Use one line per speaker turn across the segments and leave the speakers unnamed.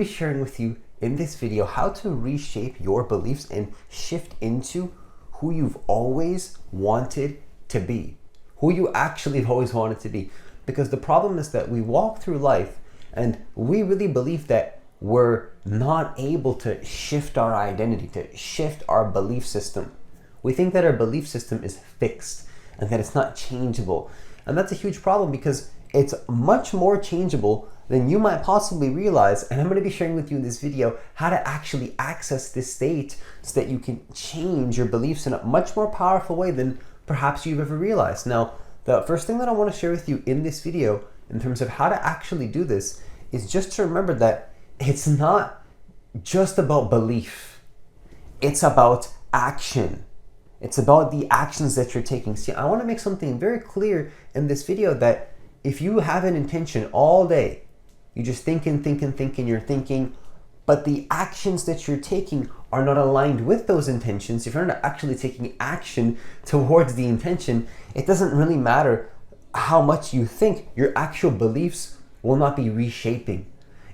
be sharing with you in this video how to reshape your beliefs and shift into who you've always wanted to be, who you actually have always wanted to be. Because the problem is that we walk through life and we really believe that we're not able to shift our identity, to shift our belief system. We think that our belief system is fixed and that it's not changeable. And that's a huge problem because it's much more changeable than you might possibly realize. And I'm going to be sharing with you in this video how to actually access this state so that you can change your beliefs in a much more powerful way than perhaps you've ever realized. Now, the first thing that I want to share with you in this video in terms of how to actually do this is just to remember that it's not just about belief. It's about action. It's about the actions that you're taking. See, I want to make something very clear in this video that if you have an intention all day, you just thinking, you're thinking, but the actions that you're taking are not aligned with those intentions, if you're not actually taking action towards the intention, it doesn't really matter how much you think, your actual beliefs will not be reshaping.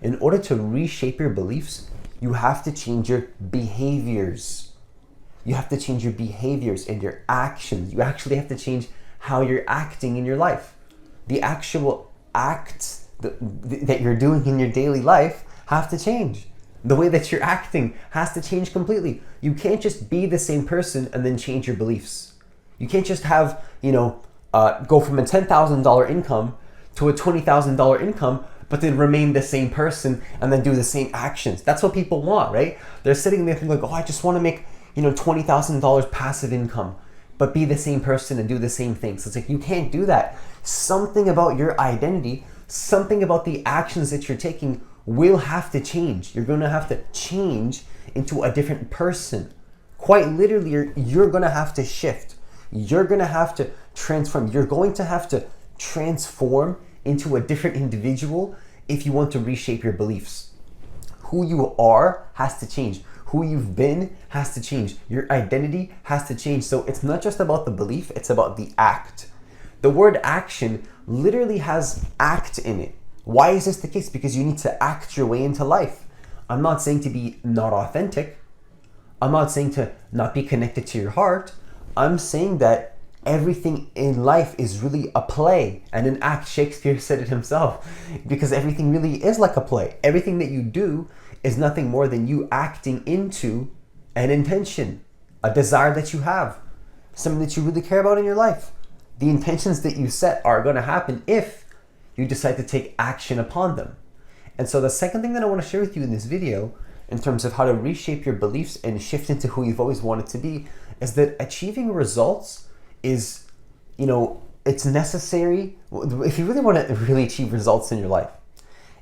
In order to reshape your beliefs, you have to change your behaviors. You have to change your behaviors and your actions. You actually have to change how you're acting in your life. The actual acts that you're doing in your daily life have to change. The way that you're acting has to change completely. You can't just be the same person and then change your beliefs. You can't just have, go from a $10,000 income to a $20,000 income, but then remain the same person and then do the same actions. That's what people want, right? They're sitting there thinking like, I just want to make, $20,000 passive income, but be the same person and do the same things. It's like, you can't do that. Something about your identity, something about the actions that you're taking will have to change. You're going to have to change into a different person. Quite literally, you're going to have to shift. You're going to have to transform. You're going to have to transform into a different individual if you want to reshape your beliefs. Who you are has to change. Who you've been has to change. Your identity has to change. So it's not just about the belief, it's about the act. The word action literally has act in it. Why is this the case? Because you need to act your way into life. I'm not saying to be not authentic. I'm not saying to not be connected to your heart. I'm saying that everything in life is really a play and an act. Shakespeare said it himself, because everything really is like a play. Everything that you do is nothing more than you acting into an intention, a desire that you have, something that you really care about in your life. The intentions that you set are going to happen if you decide to take action upon them. And so the second thing that I want to share with you in this video, in terms of how to reshape your beliefs and shift into who you've always wanted to be, is that achieving results is, it's necessary. If you really want to really achieve results in your life,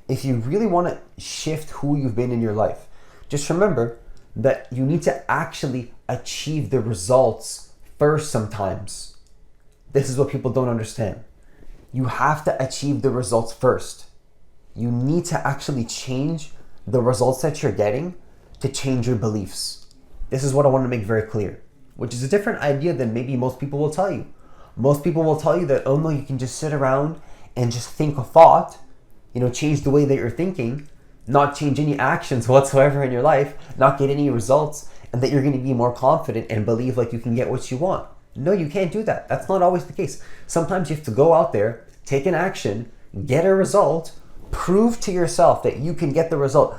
if you really want to shift who you've been in your life, just remember that you need to actually achieve the results first sometimes. This is what people don't understand. You have to achieve the results first. You need to actually change the results that you're getting to change your beliefs. This is what I want to make very clear, which is a different idea than maybe most people will tell you. Most people will tell you that, oh no, you can just sit around and just think a thought, change the way that you're thinking, not change any actions whatsoever in your life, not get any results, and that you're going to be more confident and believe like you can get what you want. No, you can't do that. That's not always the case. Sometimes you have to go out there, take an action, get a result, prove to yourself that you can get the result.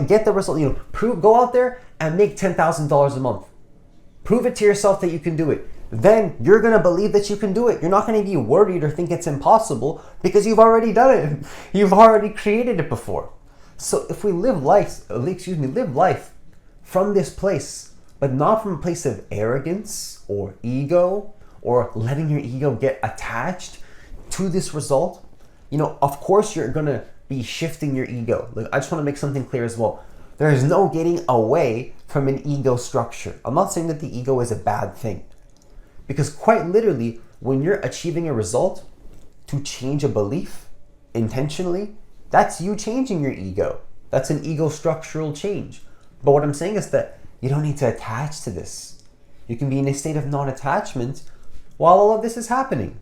Get the result, go out there and make $10,000 a month. Prove it to yourself that you can do it. Then you're going to believe that you can do it. You're not going to be worried or think it's impossible because you've already done it. You've already created it before. So if we live life from this place, but not from a place of arrogance or ego or letting your ego get attached to this result, of course you're going to be shifting your ego. I just want to make something clear as well. There is no getting away from an ego structure. I'm not saying that the ego is a bad thing. Because quite literally, when you're achieving a result to change a belief intentionally, that's you changing your ego. That's an ego structural change. But what I'm saying is that you don't need to attach to this. You can be in a state of non-attachment while all of this is happening.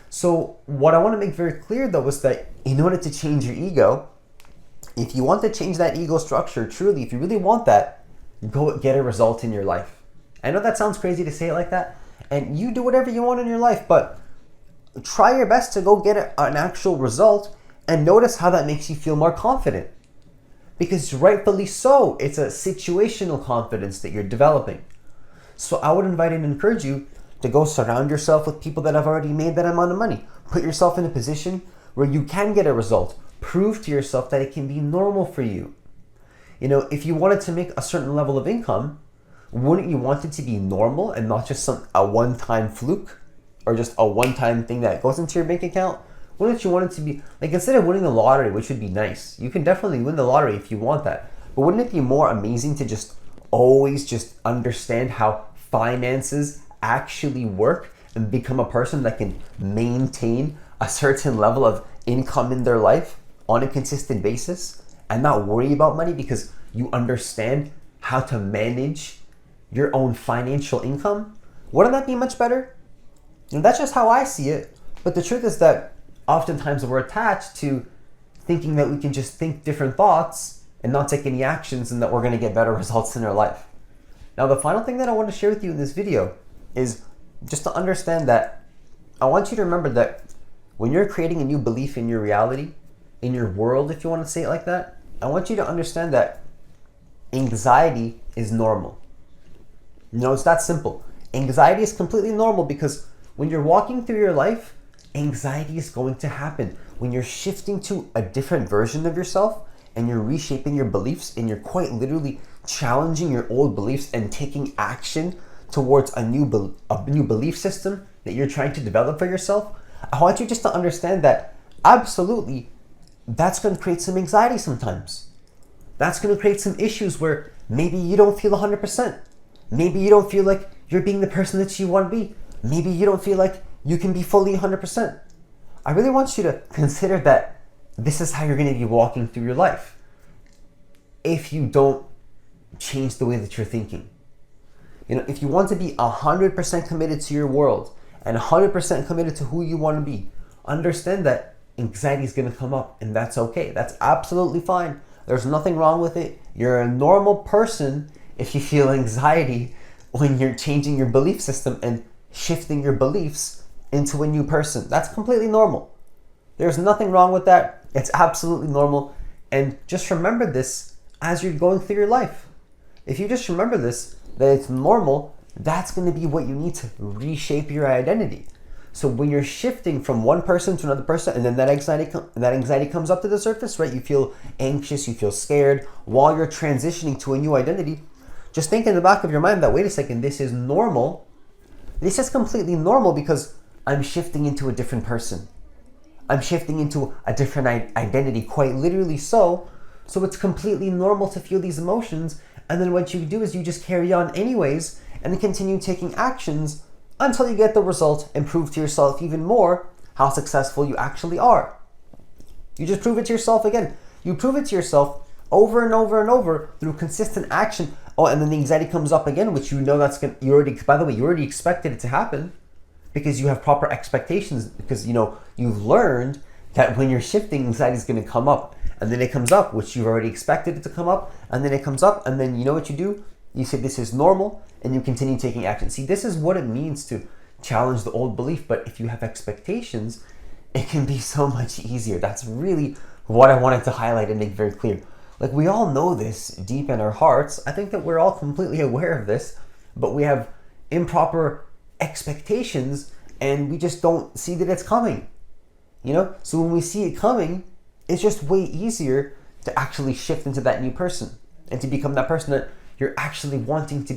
So what I want to make very clear though is that in order to change your ego, If you want to change that ego structure, truly, if you really want that, go get a result in your life. I know that sounds crazy to say it like that, and you do whatever you want in your life, but try your best to go get an actual result and notice how that makes you feel more confident. Because rightfully so, it's a situational confidence that you're developing. So I would invite and encourage you to go surround yourself with people that have already made that amount of money. Put yourself in a position where you can get a result. Prove to yourself that it can be normal for you. You know, if you wanted to make a certain level of income, wouldn't you want it to be normal and not just a one-time fluke or just a one-time thing that goes into your bank account? Wouldn't you want it to be, like, instead of winning the lottery, which would be nice, you can definitely win the lottery if you want that, but wouldn't it be more amazing to just always just understand how finances actually work and become a person that can maintain a certain level of income in their life on a consistent basis and not worry about money because you understand how to manage your own financial income? Wouldn't that be much better? And that's just how I see it. But the truth is that oftentimes we're attached to thinking that we can just think different thoughts and not take any actions and that we're going to get better results in our life. Now, the final thing that I want to share with you in this video is just to understand that I want you to remember that when you're creating a new belief in your reality, in your world, if you want to say it like that, I want you to understand that anxiety is normal. You know, it's that simple. Anxiety is completely normal because when you're walking through your life, anxiety is going to happen. When you're shifting to a different version of yourself and you're reshaping your beliefs and you're quite literally challenging your old beliefs and taking action towards a new belief system that you're trying to develop for yourself, I want you just to understand that absolutely that's going to create some anxiety sometimes. That's going to create some issues where maybe you don't feel 100%. Maybe you don't feel like you're being the person that you want to be. Maybe you don't feel like you can be fully 100%. I really want you to consider that this is how you're going to be walking through your life if you don't change the way that you're thinking. You know, if you want to be 100% committed to your world and 100% committed to who you want to be, understand that anxiety is going to come up, and that's okay. That's absolutely fine. There's nothing wrong with it. You're a normal person if you feel anxiety when you're changing your belief system and shifting your beliefs into a new person. That's completely normal. There's nothing wrong with that. It's absolutely normal. And just remember this as you're going through your life. If you just remember this, that it's normal, that's going to be what you need to reshape your identity. So when you're shifting from one person to another person and then that anxiety comes up to the surface, right? You feel anxious, you feel scared while you're transitioning to a new identity. Just think in the back of your mind that, wait a second, this is normal. This is completely normal because I'm shifting into a different person. I'm shifting into a different identity, quite literally so. So it's completely normal to feel these emotions. And then what you do is you just carry on anyways and continue taking actions until you get the result and prove to yourself even more how successful you actually are. You just prove it to yourself again. You prove it to yourself over and over and over through consistent action. Oh, and then the anxiety comes up again, which you know you already expected it to happen because you have proper expectations, because you know you've learned that when you're shifting, anxiety is going to come up. And then it comes up, which you've already expected it to come up, and then it comes up, and then you know what you do? You say this is normal, and you continue taking action. See, this is what it means to challenge the old belief, but if you have expectations, it can be so much easier. That's really what I wanted to highlight and make very clear. Like, we all know this deep in our hearts. I think that we're all completely aware of this, but we have improper expectations, and we just don't see that it's coming. You know? So when we see it coming, it's just way easier to actually shift into that new person and to become that person that you're actually wanting to